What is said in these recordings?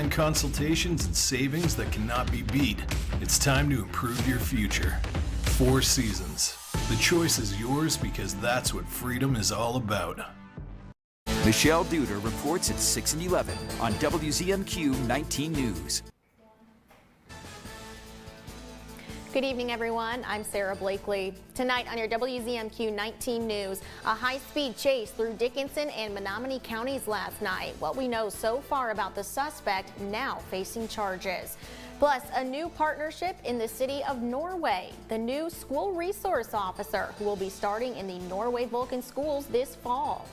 Offering consultations and savings that cannot be beat. It's time to improve your future. Four Seasons. The choice is yours because that's what freedom is all about. Michelle Duder reports at 6 and 11 on WZMQ 19 News. Good evening, everyone. I'm Sarah Blakely. Tonight on your WZMQ 19 News, a high-speed chase through Dickinson and Menominee counties last night. What we know so far about the suspect now facing charges. Plus, a new partnership in the city of Norway. The new school resource officer who will be starting in the Norway Vulcan schools this fall.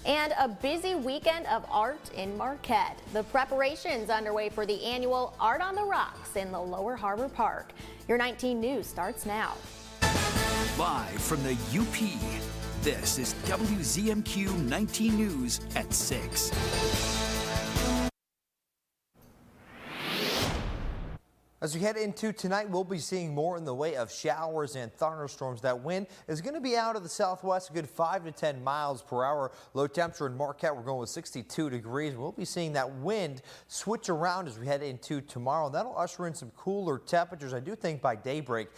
And a busy weekend of art in Marquette. The preparations underway for the annual Art on the Rocks in the Lower Harbor Park. Your 19 News starts now. Live from the UP, this is WZMQ 19 News at 6. As we head into tonight, we'll be seeing more in the way of showers and thunderstorms. That wind is going to be out of the southwest, a good 5 to 10 miles per hour. Low temperature in Marquette, we're going with 62 degrees. We'll be seeing that wind switch around as we head into tomorrow. That'll usher in some cooler temperatures. I do think by daybreak,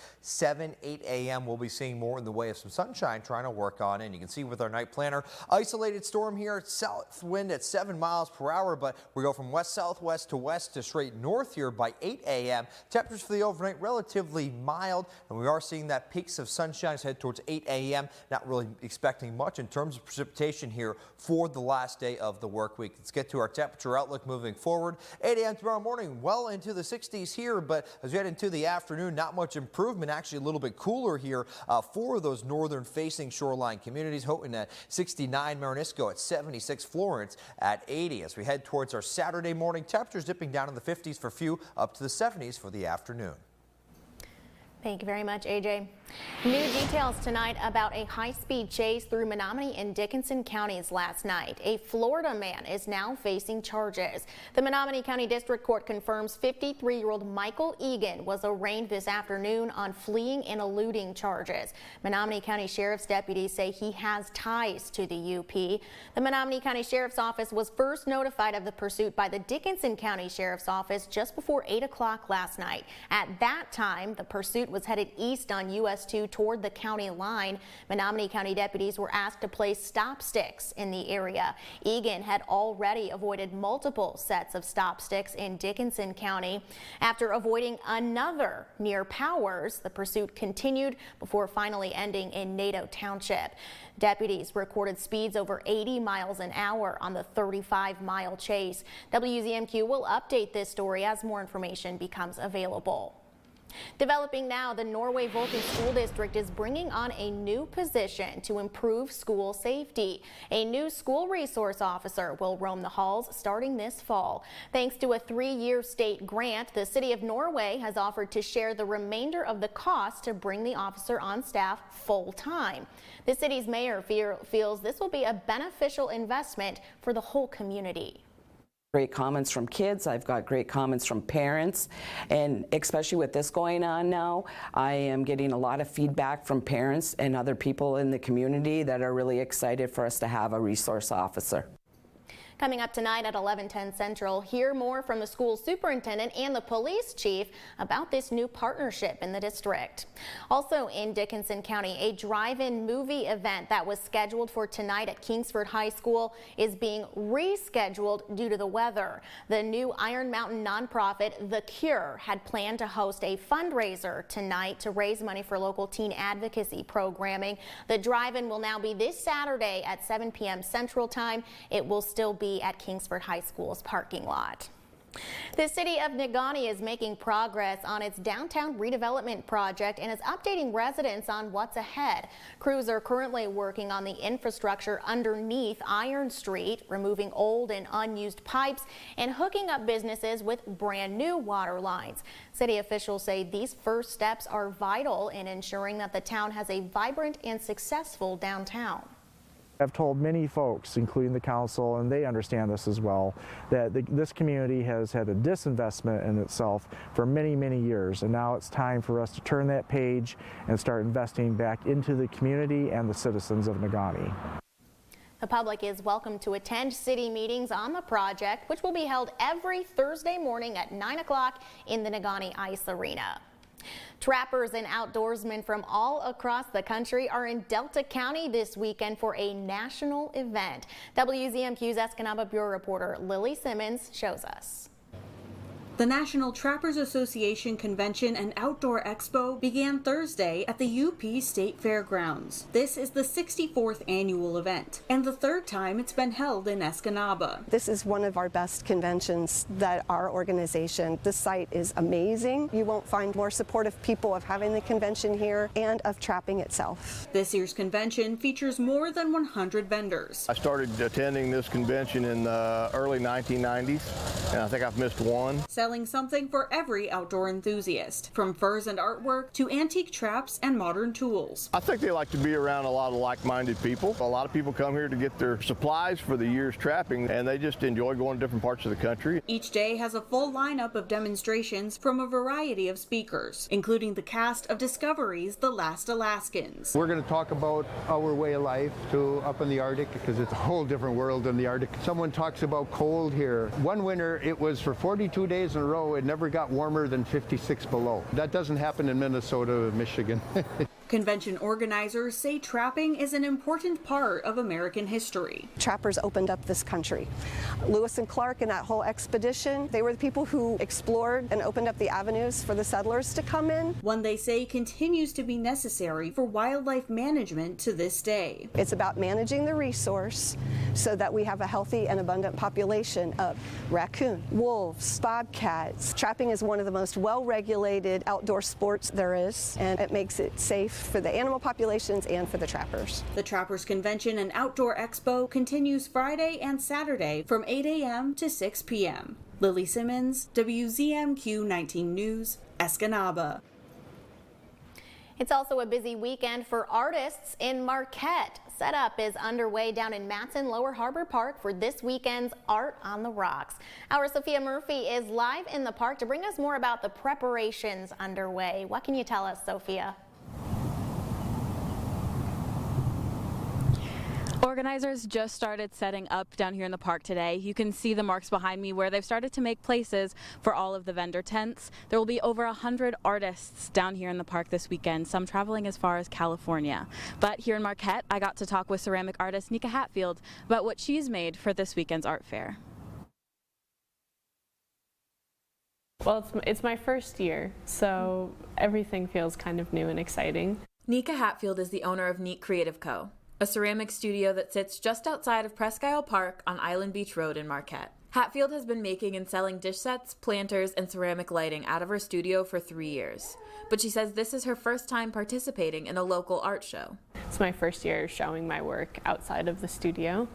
8 a.m., we'll be seeing more in the way of some sunshine trying to work on in. You can see with our night planner, isolated storm here, south wind at 7 miles per hour, but we go from west-southwest to west to straight north here by 8 a.m. Temperatures for the overnight relatively mild, and we are seeing that peaks of sunshine as head towards 8 a.m. Not really expecting much in terms of precipitation here for the last day of the work week. Let's get to our temperature outlook moving forward. 8 a.m. tomorrow morning, well into the 60s here, but as we head into the afternoon, not much improvement. Actually, a little bit cooler here for those northern-facing shoreline communities. Houghton at 69, Marinisco at 76, Florence at 80. As we head towards our Saturday morning, temperatures dipping down in the 50s for a few, up to the 70s for the afternoon. Thank you very much, AJ. New details tonight about a high-speed chase through Menominee and Dickinson counties last night. A Florida man is now facing charges. The Menominee County District Court confirms 53-year-old Michael Egan was arraigned this afternoon on fleeing and eluding charges. Menominee County Sheriff's deputies say he has ties to the UP. The Menominee County Sheriff's Office was first notified of the pursuit by the Dickinson County Sheriff's Office just before 8 o'clock last night. At that time, the pursuit was headed east on US 2 toward the county line. Menominee County deputies were asked to place stop sticks in the area. Egan had already avoided multiple sets of stop sticks in Dickinson County. After avoiding another near Powers, the pursuit continued before finally ending in Nadeau Township. Deputies recorded speeds over 80 miles an hour on the 35-mile chase. WZMQ will update this story as more information becomes available. Developing now, the Norway Vulcan School District is bringing on a new position to improve school safety. A new school resource officer will roam the halls starting this fall. Thanks to a 3-year state grant, the city of Norway has offered to share the remainder of the cost to bring the officer on staff full-time. The city's mayor feels this will be a beneficial investment for the whole community. Great comments from kids. I've got great comments from parents, and especially with this going on now, I am getting a lot of feedback from parents and other people in the community that are really excited for us to have a resource officer. Coming up tonight at 11:10 Central, hear more from the school superintendent and the police chief about this new partnership in the district. Also in Dickinson County, a drive-in movie event that was scheduled for tonight at Kingsford High School is being rescheduled due to the weather. The new Iron Mountain nonprofit, The Cure, had planned to host a fundraiser tonight to raise money for local teen advocacy programming. The drive-in will now be this Saturday at 7 p.m. Central Time. It will still be at Kingsford High School's parking lot. The city of Negaunee is making progress on its downtown redevelopment project and is updating residents on what's ahead. Crews are currently working on the infrastructure underneath Iron Street, removing old and unused pipes and hooking up businesses with brand new water lines. City officials say these first steps are vital in ensuring that the town has a vibrant and successful downtown. I've told many folks, including the council, and they understand this as well, that this community has had a disinvestment in itself for many, many years, and now it's time for us to turn that page and start investing back into the community and the citizens of Negaunee. The public is welcome to attend city meetings on the project, which will be held every Thursday morning at 9 o'clock in the Negaunee Ice Arena. Trappers and outdoorsmen from all across the country are in Delta County this weekend for a national event. WZMQ's Escanaba Bureau reporter Lily Simmons shows us. The National Trappers Association Convention and Outdoor Expo began Thursday at the UP State Fairgrounds. This is the 64th annual event and the third time it's been held in Escanaba. This is one of our best conventions that our organization, the site is amazing. You won't find more supportive people of having the convention here and of trapping itself. This year's convention features more than 100 vendors. I started attending this convention in the early 1990s, and I think I've missed one. Selling something for every outdoor enthusiast, from furs and artwork to antique traps and modern tools. I think they like to be around a lot of like-minded people. A lot of people come here to get their supplies for the year's trapping, and they just enjoy going to different parts of the country. Each day has a full lineup of demonstrations from a variety of speakers, including the cast of Discovery's The Last Alaskans. We're going to talk about our way of life up in the Arctic, because it's a whole different world in the Arctic. Someone talks about cold here. One winter, it was for 42 days in a row, it never got warmer than 56 below. That doesn't happen in Minnesota or Michigan. Convention organizers say trapping is an important part of American history. Trappers opened up this country. Lewis and Clark and that whole expedition, they were the people who explored and opened up the avenues for the settlers to come in. One they say continues to be necessary for wildlife management to this day. It's about managing the resource so that we have a healthy and abundant population of raccoon, wolves, bobcats. Trapping is one of the most well-regulated outdoor sports there is, and it makes it safe for the animal populations and for the trappers. The Trappers Convention and Outdoor Expo continues Friday and Saturday from 8 a.m. to 6 p.m. Lily Simmons, WZMQ 19 News, Escanaba. It's also a busy weekend for artists in Marquette. Setup is underway down in Matson Lower Harbor Park for this weekend's Art on the Rocks. Our Sophia Murphy is live in the park to bring us more about the preparations underway. What can you tell us, Sophia? Organizers just started setting up down here in the park today. You can see the marks behind me where they've started to make places for all of the vendor tents. There will be over 100 artists down here in the park this weekend, some traveling as far as California. But here in Marquette, I got to talk with ceramic artist Nika Hatfield about what she's made for this weekend's art fair. Well, it's my first year, so everything feels kind of new and exciting. Nika Hatfield is the owner of Neat Creative Co., a ceramic studio that sits just outside of Presque Isle Park on Island Beach Road in Marquette. Hatfield has been making and selling dish sets, planters, and ceramic lighting out of her studio for 3 years. But she says this is her first time participating in a local art show. It's my first year showing my work outside of the studio,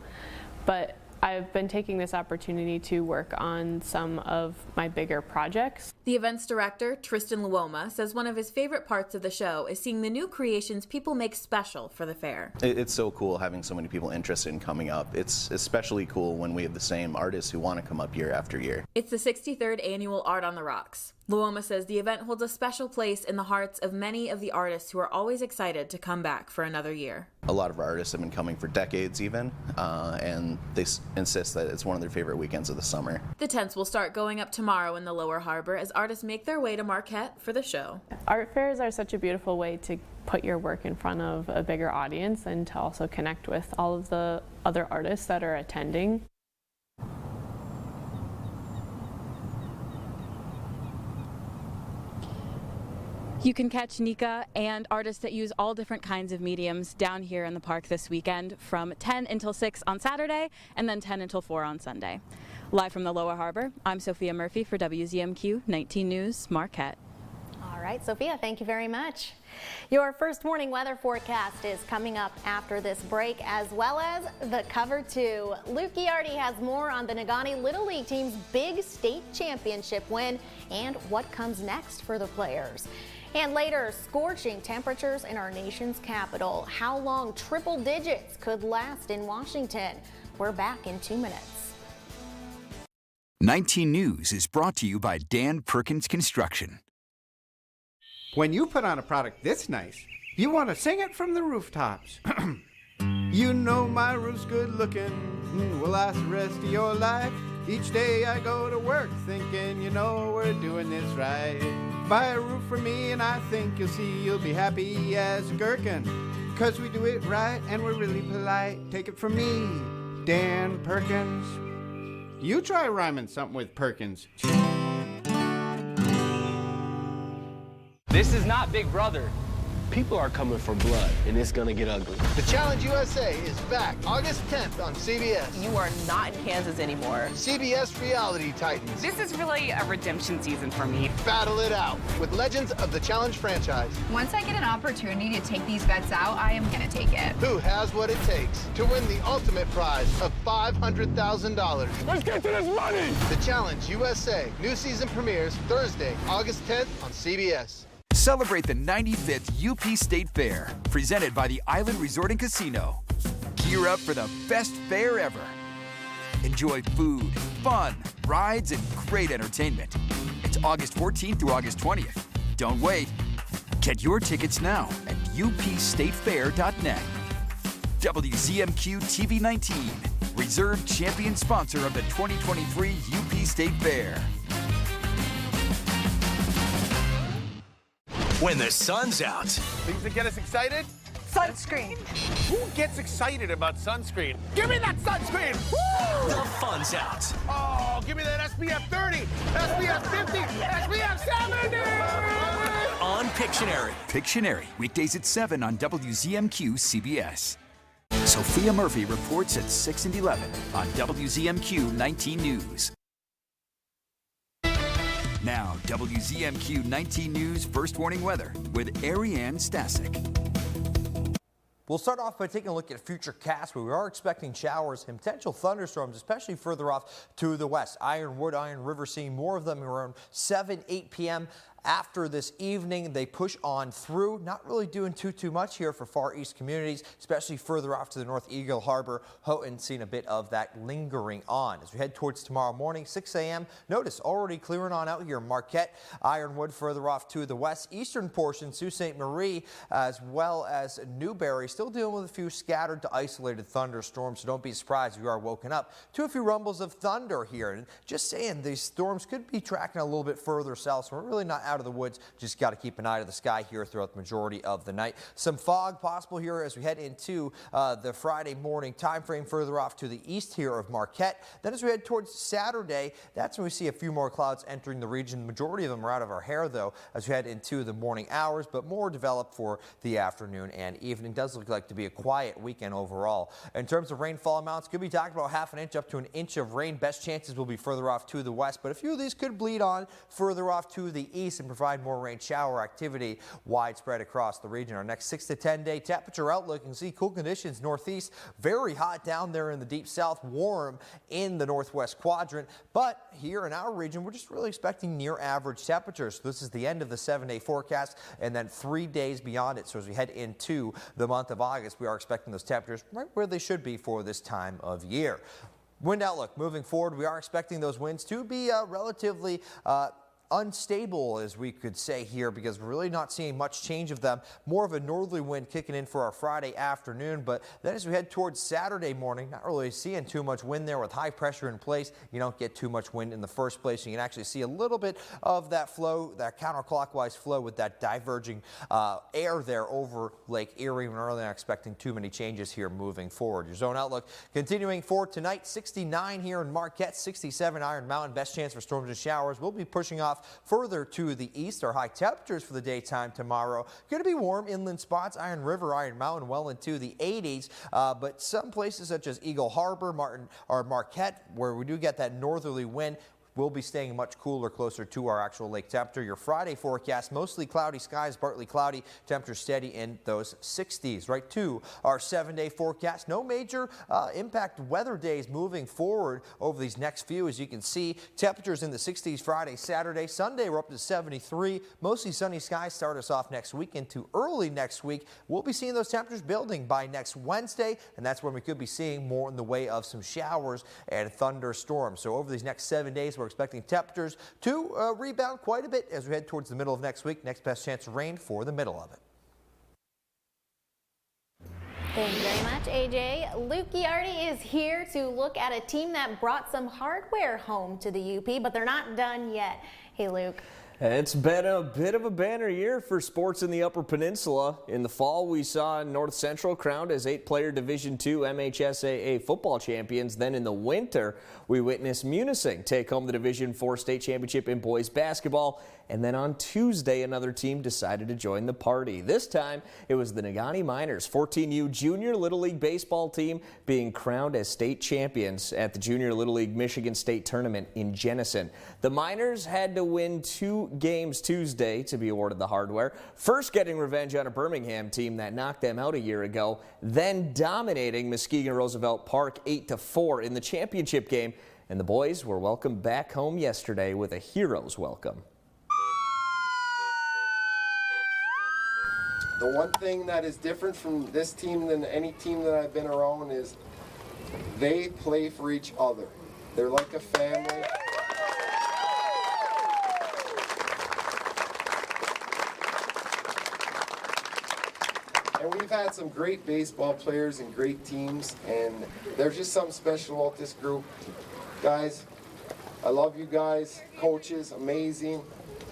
but I've been taking this opportunity to work on some of my bigger projects. The events director, Tristan Luoma, says one of his favorite parts of the show is seeing the new creations people make special for the fair. It's so cool having so many people interested in coming up. It's especially cool when we have the same artists who want to come up year after year. It's the 63rd annual Art on the Rocks. Luoma says the event holds a special place in the hearts of many of the artists who are always excited to come back for another year. A lot of our artists have been coming for decades even, and they insist that it's one of their favorite weekends of the summer. The tents will start going up tomorrow in the Lower Harbor as artists make their way to Marquette for the show. Art fairs are such a beautiful way to put your work in front of a bigger audience and to also connect with all of the other artists that are attending. You can catch Nika and artists that use all different kinds of mediums down here in the park this weekend from 10 until 6 on Saturday and then 10 until 4 on Sunday. Live from the Lower Harbor, I'm Sophia Murphy for WZMQ 19 News, Marquette. All right, Sophia, thank you very much. Your first morning weather forecast is coming up after this break, as well as the Cover 2. Luke Giardi has more on the Negaunee Little League team's big state championship win and what comes next for the players. And later, scorching temperatures in our nation's capital. How long triple digits could last in Washington? We're back in 2 minutes. 19 News is brought to you by Dan Perkins Construction. When you put on a product this nice, you want to sing it from the rooftops. You know my roof's good looking, will last the rest of your life. Each day I go to work thinking, you know, we're doing this right. Buy a roof for me and I think you'll see you'll be happy as a gherkin. 'Cause we do it right and we're really polite. Take it from me, Dan Perkins. You try rhyming something with Perkins. This is not Big Brother. People are coming for blood, and it's gonna get ugly. The Challenge USA is back August 10th on CBS. You are not in Kansas anymore. CBS Reality Titans. This is really a redemption season for me. Battle it out with legends of the Challenge franchise. Once I get an opportunity to take these bets out, I am gonna take it. Who has what it takes to win the ultimate prize of $500,000? Let's get to this money! The Challenge USA. New season premieres Thursday, August 10th on CBS. Celebrate the 95th UP State Fair, presented by the Island Resort and Casino. Gear up for the best fair ever. Enjoy food, fun, rides, and great entertainment. It's August 14th through August 20th. Don't wait. Get your tickets now at upstatefair.net. WZMQ TV 19, reserved champion sponsor of the 2023 UP State Fair. When the sun's out. Things that get us excited? Sunscreen. Who gets excited about sunscreen? Give me that sunscreen! Woo! The fun's out. Oh, give me that SPF 30, SPF 50, SPF 70! On Pictionary. Pictionary, weekdays at 7 on WZMQ CBS. Sophia Murphy reports at 6 and 11 on WZMQ 19 News. Now, WZMQ 19 News First Warning Weather with Ariane Stasic. We'll start off by taking a look at futurecast, where we are expecting showers and potential thunderstorms, especially further off to the west. Ironwood, Iron River, seeing more of them around 7, 8 p.m. After this evening, they push on through. Not really doing too much here for far east communities, especially further off to the north. Eagle Harbor, Houghton, seeing a bit of that lingering on. As we head towards tomorrow morning, 6 a.m., notice already clearing on out here. Marquette, Ironwood further off to the west. Eastern portion, Sault Ste. Marie, as well as Newberry, still dealing with a few scattered to isolated thunderstorms. So don't be surprised if you are woken up to a few rumbles of thunder here. And just saying, these storms could be tracking a little bit further south, so we're really not out of the woods. Just got to keep an eye to the sky here throughout the majority of the night. Some fog possible here as we head into the Friday morning time frame further off to the east here of Marquette. Then as we head towards Saturday, that's when we see a few more clouds entering the region. The majority of them are out of our hair, though, as we head into the morning hours, but more developed for the afternoon and evening. Does look like to be a quiet weekend overall. In terms of rainfall amounts, could be talking about half an inch up to an inch of rain. Best chances will be further off to the west, but a few of these could bleed on further off to the east and provide more rain shower activity widespread across the region. Our next 6 to 10 day temperature outlook, you can see cool conditions northeast, very hot down there in the deep south, warm in the northwest quadrant. But here in our region, we're just really expecting near average temperatures. So this is the end of the 7-day forecast and then 3 days beyond it. So as we head into the month of August, we are expecting those temperatures right where they should be for this time of year. Wind outlook moving forward, we are expecting those winds to be relatively unstable, as we could say here, because we're really not seeing much change of them. More of a northerly wind kicking in for our Friday afternoon, but then as we head towards Saturday morning, not really seeing too much wind there with high pressure in place. You don't get too much wind in the first place. You can actually see a little bit of that flow, that counterclockwise flow with that diverging air there over Lake Erie. We're really not expecting too many changes here moving forward. Your zone outlook continuing for tonight, 69 here in Marquette, 67 Iron Mountain. Best chance for storms and showers. We'll be pushing off further to the east. Our high temperatures for the daytime tomorrow going to be warm inland spots, Iron River, Iron Mountain, well into the 80s, but some places such as Eagle Harbor, Marquette, where we do get that northerly wind, will be staying much cooler, closer to our actual lake temperature. Your Friday forecast, mostly cloudy skies, partly cloudy, temperature steady in those 60s. Right to our 7-day forecast. No major impact weather days moving forward over these next few. As you can see, temperatures in the 60s Friday, Saturday, Sunday we're up to 73. Mostly sunny skies start us off next week into early next week. We'll be seeing those temperatures building by next Wednesday, and that's when we could be seeing more in the way of some showers and thunderstorms. So over these next 7 days, we're expecting temperatures to rebound quite a bit as we head towards the middle of next week. Next best chance of rain for the middle of it. Thank you very much, AJ. Luke Giardi is here to look at a team that brought some hardware home to the UP, but they're not done yet. Hey, Luke. It's been a bit of a banner year for sports in the Upper Peninsula. In the fall, we saw North Central crowned as 8-player Division II MHSAA football champions. Then in the winter, we witnessed Munising take home the Division IV state championship in boys basketball. And then on Tuesday, another team decided to join the party. This time, it was the Negaunee Miners 14U Junior Little League baseball team being crowned as state champions at the Junior Little League Michigan State Tournament in Jenison. The Miners had to win 2 games Tuesday to be awarded the hardware. First getting revenge on a Birmingham team that knocked them out a year ago, then dominating Muskegon Roosevelt Park 8-4 in the championship game. And the boys were welcomed back home yesterday with a hero's welcome. The one thing that is different from this team than any team that I've been around is they play for each other. They're like a family. And we've had some great baseball players and great teams, and there's just something special about this group. Guys, I love you guys. Coaches, amazing.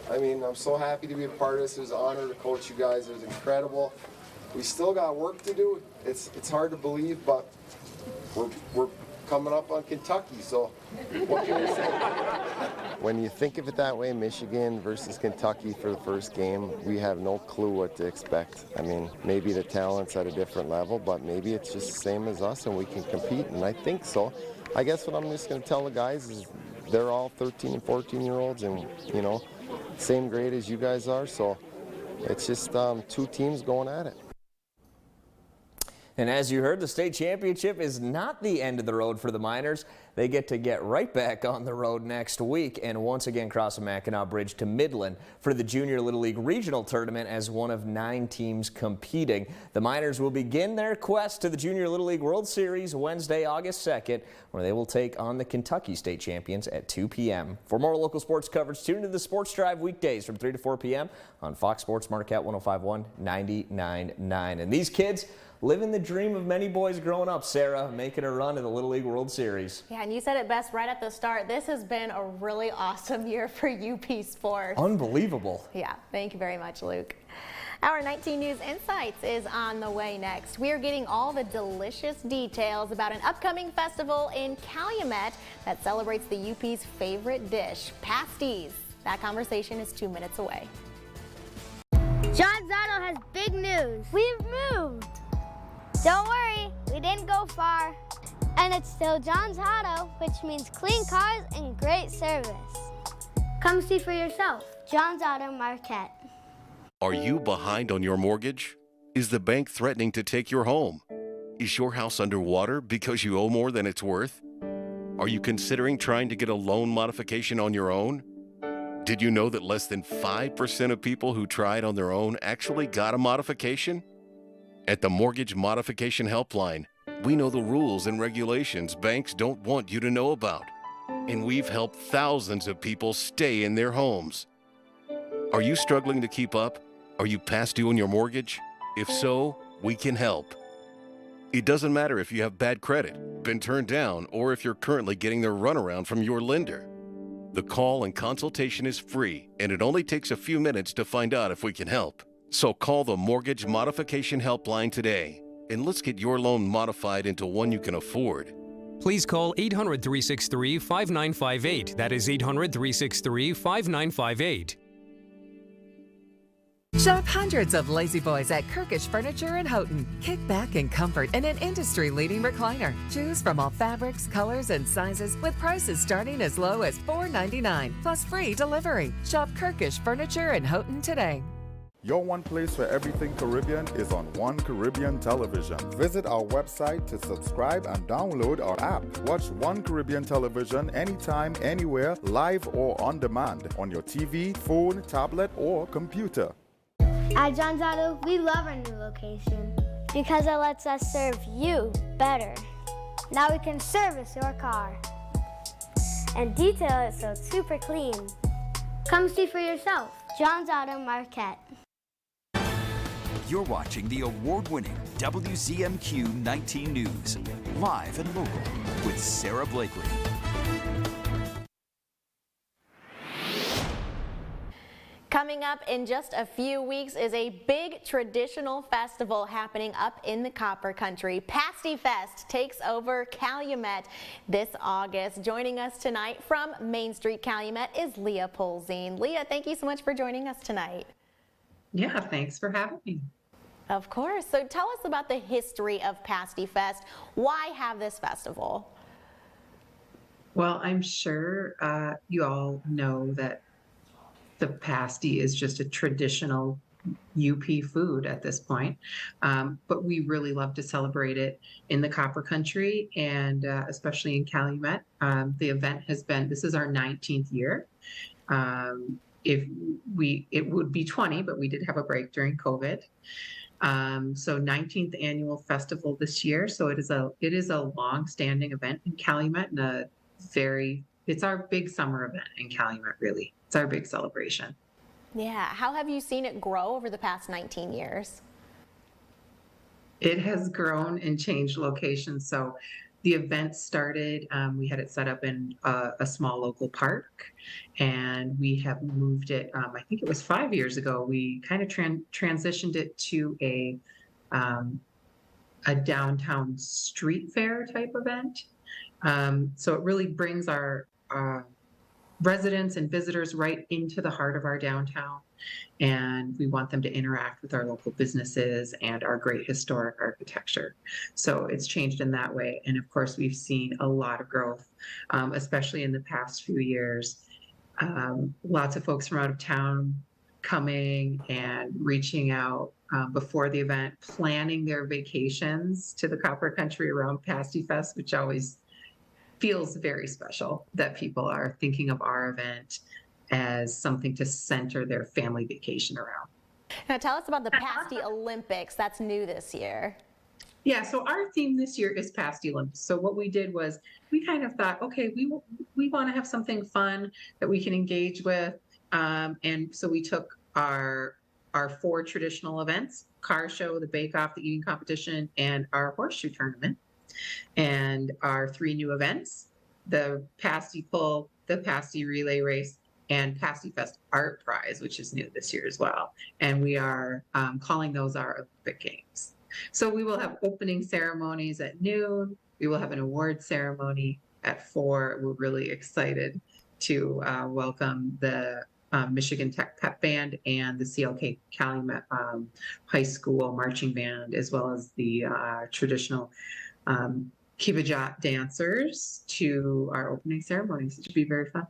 I mean, I'm so happy to be a part of this. It was an honor to coach you guys. It was incredible. We still got work to do. It's hard to believe, but we're coming up on Kentucky, so what can you say? When you think of it that way, Michigan versus Kentucky for the first game, we have no clue what to expect. I mean, maybe the talent's at a different level, but maybe it's just the same as us and we can compete, and I think so. I guess what I'm just going to tell the guys is they're all 13 and 14-year-olds and, you know, same grade as you guys are, so it's just 2 teams going at it. And as you heard, the state championship is not the end of the road for the Miners. They get right back on the road next week and once again cross the Mackinac Bridge to Midland for the Junior Little League Regional Tournament as one of 9 teams competing. The Miners will begin their quest to the Junior Little League World Series Wednesday, August 2nd, where they will take on the Kentucky State Champions at 2 p.m. For more local sports coverage, tune into the Sports Drive weekdays from 3 to 4 p.m. on Fox Sports Marquette 105.1 99.9. And these kids living the dream of many boys growing up, Sarah, making a run at the Little League World Series. Yeah, and you said it best right at the start. This has been a really awesome year for UP sports. Unbelievable. Yeah, thank you very much, Luke. Our 19 News Insights is on the way next. We are getting all the delicious details about an upcoming festival in Calumet that celebrates the UP's favorite dish, pasties. That conversation is 2 minutes away. John's Auto has big news. We've moved. Don't worry, we didn't go far. And it's still John's Auto, which means clean cars and great service. Come see for yourself. John's Auto Marquette. Are you behind on your mortgage? Is the bank threatening to take your home? Is your house underwater because you owe more than it's worth? Are you considering trying to get a loan modification on your own? Did you know that less than 5% of people who tried on their own actually got a modification? At the Mortgage Modification Helpline, we know the rules and regulations banks don't want you to know about, and we've helped thousands of people stay in their homes. Are you struggling to keep up? Are you past due on your mortgage? If so, we can help. It doesn't matter if you have bad credit, been turned down, or if you're currently getting the runaround from your lender. The call and consultation is free, and it only takes a few minutes to find out if we can help. So call the Mortgage Modification Helpline today, and let's get your loan modified into one you can afford. Please call 800-363-5958. That is 800-363-5958. Shop hundreds of lazy boys at Kirkish Furniture in Houghton. Kick back in comfort in an industry-leading recliner. Choose from all fabrics, colors, and sizes with prices starting as low as $4.99 plus free delivery. Shop Kirkish Furniture in Houghton today. Your one place for everything Caribbean is on One Caribbean Television. Visit our website to subscribe and download our app. Watch One Caribbean Television anytime, anywhere, live or on demand on your TV, phone, tablet, or computer. At John's Auto, we love our new location because it lets us serve you better. Now we can service your car and detail it so it's super clean. Come see for yourself. John's Auto Marquette. You're watching the award-winning WZMQ 19 News, live and local with Sarah Blakely. Coming up in just a few weeks is a big traditional festival happening up in the Copper Country. Pasty Fest takes over Calumet this August. Joining us tonight from Main Street Calumet is Leah Polzine. Leah, thank you so much for joining us tonight. Yeah, thanks for having me. Of course. So tell us about the history of Pasty Fest. Why have this festival? Well, I'm sure you all know that the pasty is just a traditional UP food at this point, but we really love to celebrate it in the Copper Country and especially in Calumet. The event this is our 19th year. It would be 20, but we did have a break during COVID. So 19th annual festival this year. So it is a long-standing event in Calumet and it's our big summer event in Calumet, really. It's our big celebration. Yeah. How have you seen it grow over the past 19 years? It has grown and changed locations. So the event started, we had it set up in a small local park, and we have moved it, I think it was 5 years ago, we kind of transitioned it to a downtown street fair type event. So it really brings our residents and visitors right into the heart of our downtown, and we want them to interact with our local businesses and our great historic architecture. So it's changed in that way, and of course we've seen a lot of growth, especially in the past few years. Lots of folks from out of town coming and reaching out before the event, planning their vacations to the Copper Country around Pasty Fest, which always feels very special that people are thinking of our event as something to center their family vacation around. Now tell us about the Pasty Olympics. That's new this year. Yeah, so our theme this year is Pasty Olympics. So what we did was we kind of thought, okay, we want to have something fun that we can engage with. And so we took our 4 traditional events, car show, the bake-off, the eating competition, and our horseshoe tournament. And our 3 new events, the Pasty Pull, the Pasty Relay Race, and Pasty Fest Art Prize, which is new this year as well. And we are calling those our Olympic Games. So we will have opening ceremonies at noon. We will have an award ceremony at 4. We're really excited to welcome the Michigan Tech Pep Band and the CLK Calumet High School Marching Band, as well as the traditional Kibajat dancers to our opening ceremonies. It should be very fun.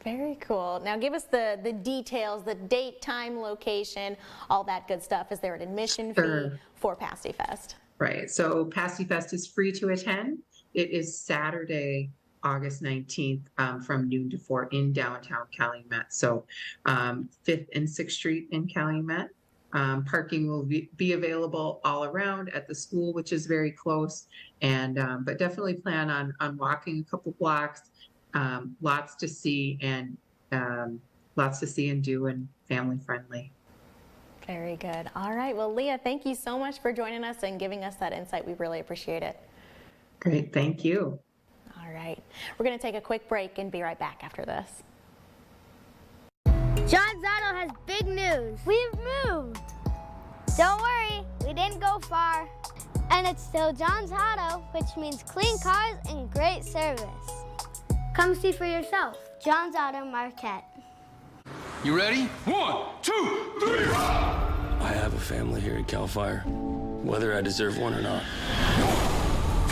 Very cool. Now give us the details, the date, time, location, all that good stuff. Is there an admission fee for Pasty Fest? Right. So Pasty Fest is free to attend. It is Saturday, August 19th from noon to 4 in downtown Calumet. So 5th and 6th Street in Calumet. Parking will be available all around at the school, which is very close, and but definitely plan on walking a couple blocks. Lots to see and do, and family friendly. Very good. All right. Well, Leah, thank you so much for joining us and giving us that insight. We really appreciate it. Great. Thank you. All right. We're going to take a quick break and be right back after this. John's Auto has big news. We've moved. Don't worry, we didn't go far. And it's still John's Auto, which means clean cars and great service. Come see for yourself. John's Auto Marquette. You ready? 1, 2, 3, I have a family here at CAL FIRE, whether I deserve one or not. 1,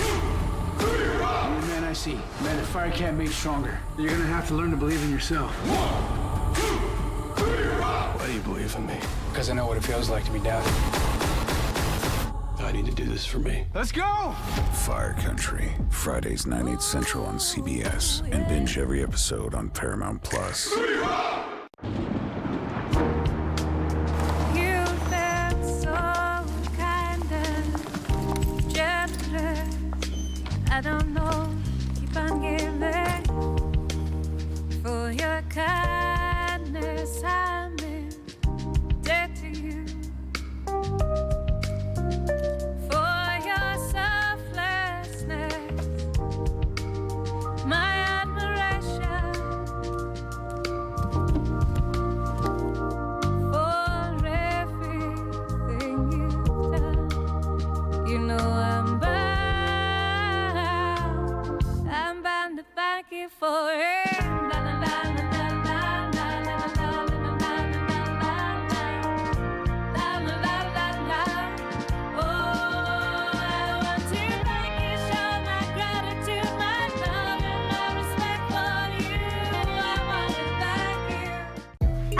2, 3, You're the man I see. Man that fire can't make stronger. You're gonna have to learn to believe in yourself. 1, 2, 3, Why do you believe in me? Because I know what it feels like to be doubted. I need to do this for me. Let's go! Fire Country, Fridays 9/8 Central on CBS, and binge every episode on Paramount Plus. You felt so kind and generous. I don't know, keep on giving for your kindness. I'm in debt to you.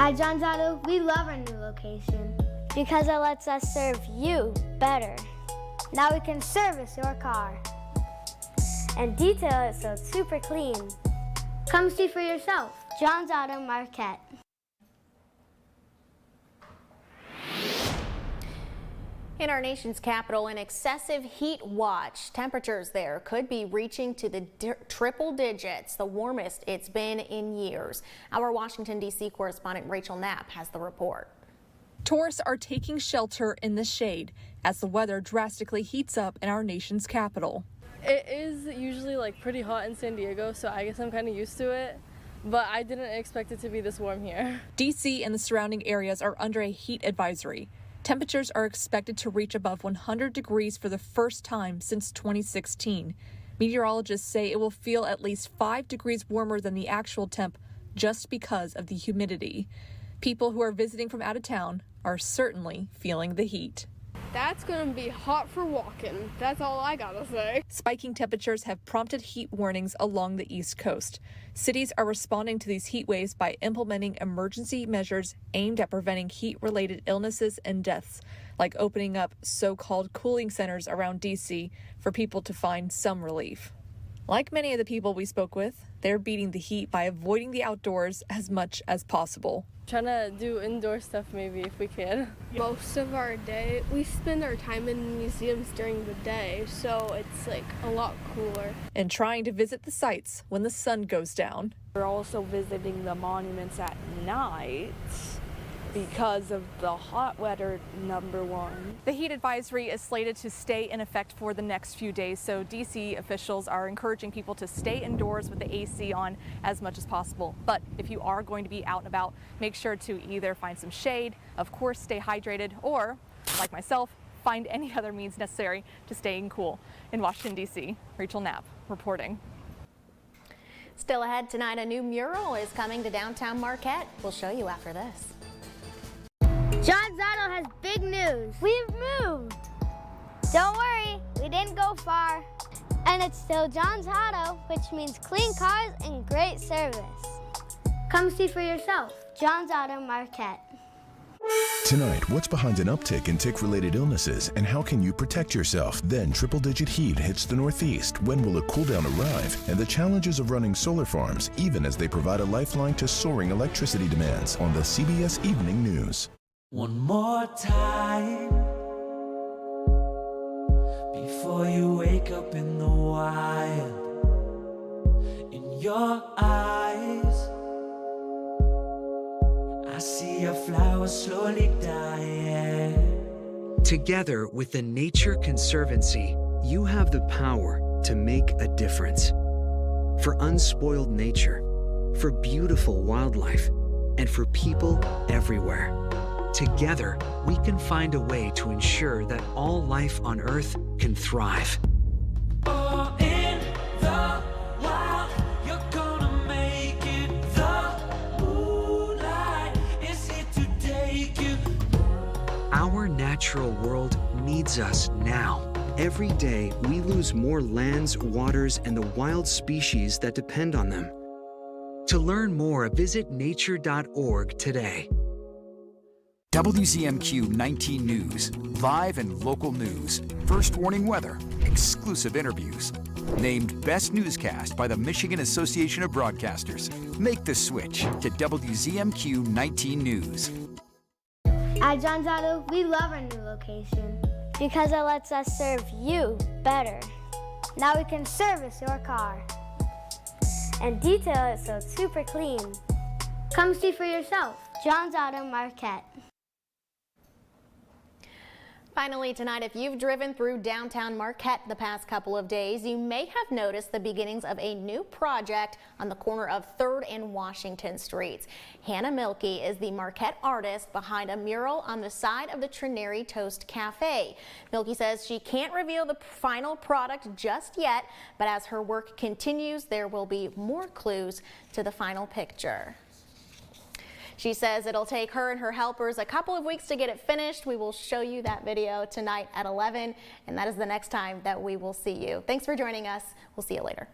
At John's Auto, we love our new location because it lets us serve you better. Now we can service your car and detail it so it's super clean. Come see for yourself. John's Auto Marquette. In our nation's capital, an excessive heat watch. Temperatures there could be reaching to the triple digits, the warmest it's been in years. Our Washington, D.C. correspondent Rachel Knapp has the report. Tourists are taking shelter in the shade as the weather drastically heats up in our nation's capital. It is usually pretty hot in San Diego, so I guess I'm kind of used to it, but I didn't expect it to be this warm here. D.C. and the surrounding areas are under a heat advisory. Temperatures are expected to reach above 100 degrees for the first time since 2016. Meteorologists say it will feel at least 5 degrees warmer than the actual temp just because of the humidity. People who are visiting from out of town are certainly feeling the heat. That's going to be hot for walking. That's all I gotta say. Spiking temperatures have prompted heat warnings along the East Coast. Cities are responding to these heat waves by implementing emergency measures aimed at preventing heat-related illnesses and deaths, like opening up so-called cooling centers around D.C. for people to find some relief. Like many of the people we spoke with, they're beating the heat by avoiding the outdoors as much as possible. Trying to do indoor stuff maybe if we can. Most of our day, we spend our time in museums during the day, so it's a lot cooler. And trying to visit the sites when the sun goes down. We're also visiting the monuments at night because of the hot weather, number one. The heat advisory is slated to stay in effect for the next few days, so D.C. officials are encouraging people to stay indoors with the AC on as much as possible. But if you are going to be out and about, make sure to either find some shade, of course stay hydrated, or, like myself, find any other means necessary to staying cool. In Washington, D.C., Rachel Knapp reporting. Still ahead tonight, a new mural is coming to downtown Marquette. We'll show you after this. John's Auto has big news. We've moved. Don't worry, we didn't go far. And it's still John's Auto, which means clean cars and great service. Come see for yourself. John's Auto Marquette. Tonight, what's behind an uptick in tick-related illnesses and how can you protect yourself? Then triple-digit heat hits the Northeast. When will a cool-down arrive? And the challenges of running solar farms, even as they provide a lifeline to soaring electricity demands on the CBS Evening News. One more time before you wake up in the wild. In your eyes, I see a flower slowly dying. Together with the Nature Conservancy, you have the power to make a difference. For unspoiled nature, for beautiful wildlife, and for people everywhere. Together, we can find a way to ensure that all life on Earth can thrive. Oh, in the wild, you're gonna make it. The moonlight is here to take you. Our natural world needs us now. Every day, we lose more lands, waters, and the wild species that depend on them. To learn more, visit nature.org today. WZMQ 19 News, live and local news, first warning weather, exclusive interviews. Named Best Newscast by the Michigan Association of Broadcasters. Make the switch to WZMQ 19 News. At John's Auto, we love our new location because it lets us serve you better. Now we can service your car and detail it so it's super clean. Come see for yourself. John's Auto Marquette. Finally tonight, if you've driven through downtown Marquette the past couple of days, you may have noticed the beginnings of a new project on the corner of 3rd and Washington Streets. Hannah Milkey is the Marquette artist behind a mural on the side of the Trinary Toast Cafe. Milkey says she can't reveal the final product just yet, but as her work continues, there will be more clues to the final picture. She says it'll take her and her helpers a couple of weeks to get it finished. We will show you that video tonight at 11, and that is the next time that we will see you. Thanks for joining us. We'll see you later.